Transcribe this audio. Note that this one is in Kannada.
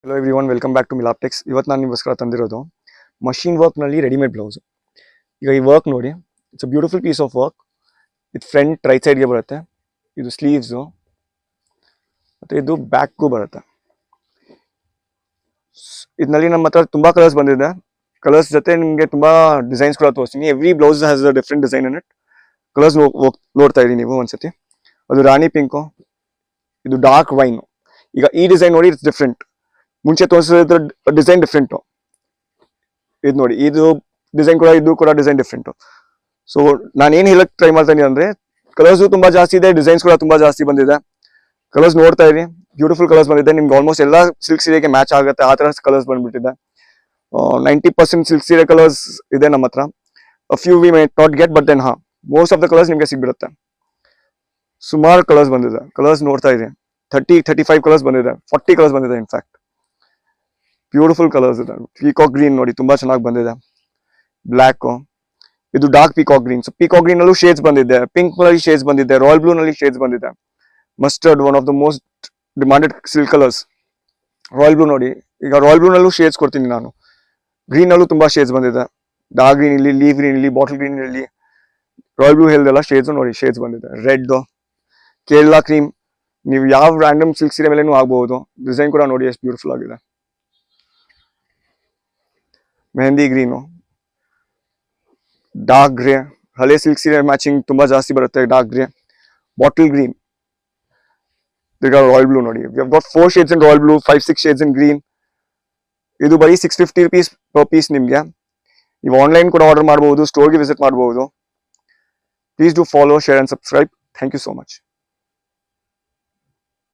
Hello everyone, welcome back to Milaptex. ಇವತ್ತು ನಾನು ನಿಮಗೋಸ್ಕರ ತಂದಿರೋದು ಮಷೀನ್ ವರ್ಕ್ನಲ್ಲಿ ರೆಡಿಮೇಡ್ ಬ್ಲೌಸ್. ಈಗ ಈ ವರ್ಕ್ ನೋಡಿ, it's a beautiful piece of work. ಇದು ಫ್ರಂಟ್ ರೈಟ್ ಸೈಡ್ಗೆ ಬರುತ್ತೆ, ಇದು ಸ್ಲೀವ್ಸು ಮತ್ತು ಇದು ಬ್ಯಾಕ್ಗೂ ಬರುತ್ತೆ. ಇದರಲ್ಲಿ ನಮ್ಮ ಹತ್ರ ತುಂಬ ಕಲರ್ಸ್ ಬಂದಿದೆ. ಕಲರ್ಸ್ ಜೊತೆ ನಿಮಗೆ ತುಂಬ ಡಿಸೈನ್ಸ್ ಕೂಡ ತೋರಿಸ್ತೀನಿ. Every blouse has a different design in it. Colours ನೋಡ್ತಾ ಇರಿ ನೀವು ಒಂದ್ಸತಿ. ಅದು ರಾಣಿ ಪಿಂಕು, ಇದು ಡಾರ್ಕ್ ವೈನು. ಈಗ ಈ ಡಿಸೈನ್ ನೋಡಿ, ಇಟ್ಸ್ ಡಿಫ್ರೆಂಟ್. ಮುಂಚೆ ತೋರಿಸಿದ ಡಿಸೈನ್ ಡಿಫ್ರೆಂಟು. ಇದು ನೋಡಿ, ಇದು ಡಿಸೈನ್ ಕೂಡ, ಇದು ಕೂಡ ಡಿಸೈನ್ ಡಿಫ್ರೆಂಟು. ಸೊ ನಾನೇನು ಹೇಳಕ್ ಟ್ರೈ ಮಾಡ್ತಾ ಇದ್ದೀನಿ ಅಂದರೆ, ಕಲರ್ಸು ತುಂಬ ಜಾಸ್ತಿ ಇದೆ, ಡಿಸೈನ್ಸ್ ಕೂಡ ತುಂಬ ಜಾಸ್ತಿ ಬಂದಿದೆ. ಕಲರ್ಸ್ ನೋಡ್ತಾ ಇರಿ, ಬ್ಯೂಟಿಫುಲ್ ಕಲರ್ಸ್ ಬಂದಿದೆ. ನಿಮ್ಗೆ ಆಲ್ಮೋಸ್ಟ್ ಎಲ್ಲ ಸಿಲ್ಕ್ ಸೀರೆಗೆ ಮ್ಯಾಚ್ ಆಗುತ್ತೆ ಆ ಥರ ಕಲರ್ಸ್ ಬಂದ್ಬಿಟ್ಟಿದೆ. 90% ಸಿಲ್ಕ್ ಸೀರೆ ಕಲರ್ಸ್ ಇದೆ ನಮ್ಮ ಹತ್ರ. Few we may not get, but then most of the colours ನಿಮಗೆ ಸಿಗ್ಬಿಡುತ್ತೆ. ಸುಮಾರು ಕಲರ್ಸ್ ಬಂದಿದೆ. ಕಲರ್ಸ್ ನೋಡ್ತಾ ಇದೆ, 35 ಕಲರ್ಸ್ ಬಂದಿದೆ, 40 ಕಲರ್ಸ್ ಬಂದಿದೆ ಇನ್ಫ್ಯಾಕ್ಟ್. ಬ್ಯೂಟಿಫುಲ್ ಕಲರ್ಸ್ ಇದೆ. ಪೀಕಾಕ್ ಗ್ರೀನ್ ನೋಡಿ, ತುಂಬಾ ಚೆನ್ನಾಗಿ ಬಂದಿದೆ. ಬ್ಲ್ಯಾಕ್, ಇದು dark peacock green. So peacock green ನಲ್ಲೂ ಶೇಡ್ಸ್ ಬಂದಿದೆ, ಪಿಂಕ್ ನಲ್ಲಿ ಶೇಡ್ಸ್ ಬಂದಿದೆ, ರಾಯಲ್ ಬ್ಲೂ ನಲ್ಲಿ ಶೇಡ್ಸ್ ಬಂದಿದೆ. Mustard, one of the most demanded silk colours. Royal blue ನೋಡಿ, ಈಗ ರಾಯಲ್ ಬ್ಲೂ ನಲ್ಲೂ ಶೇಡ್ಸ್ ಕೊಡ್ತೀನಿ ನಾನು. ಗ್ರೀನ್ ನಲ್ಲೂ ತುಂಬಾ ಶೇಡ್ಸ್ ಬಂದಿದೆ. ಡಾರ್ಕ್ ಗ್ರೀನ್ ಇಲ್ಲಿ, ಲೀವ್ ಗ್ರೀನ್ ಇಲ್ಲಿ, ಬಾಟಲ್ ಗ್ರೀನ್ ಇಲ್ಲಿ, ರಾಯಲ್ ಬ್ಲೂ ಹೇಳ್ದೆಲ್ಲ ಶೇಡ್ಸ್ ನೋಡಿ, ಶೇಡ್ಸ್ ಬಂದಿದೆ. ರೆಡ್, ಕೇರಳ ಕ್ರೀಮ್, ನೀವು ಯಾವ ರ್ಯಾಂಡಮ್ ಸಿಲ್ಕ್ ಸೀರೆ ಮೇಲೇನೂ ಆಗ್ಬಹುದು. ಡಿಸೈನ್ ಕೂಡ ನೋಡಿ ಎಷ್ಟು ಬ್ಯೂಟಿಫುಲ್ ಆಗಿದೆ. ಮೆಹಂದಿ ಗ್ರೀನು, ಡಾರ್ಕ್ ಗ್ರೇ, ಹಳೆ ಸಿಲ್ಕ್ ಸೀರೆ ಮ್ಯಾಚಿಂಗ್ ತುಂಬಾ ಜಾಸ್ತಿ ಬರುತ್ತೆ. ಡಾರ್ಕ್ ಗ್ರೇ, ಬಾಟಲ್ ಗ್ರೀನ್, ಈಗ ರಾಯಲ್ ಬ್ಲೂ ನೋಡಿ. We have got 4 shades in royal blue, 5-6 shades in green. ಇದು ಬರೀ 650 rupees per ಪೀಸ್. ನಿಮಗೆ ನೀವು ಆನ್ಲೈನ್ ಕೂಡ ಆರ್ಡರ್ ಮಾಡಬಹುದು, ಸ್ಟೋರ್ಗೆ ವಿಸಿಟ್ ಮಾಡಬಹುದು. Please do follow, share and subscribe. Thank you so much.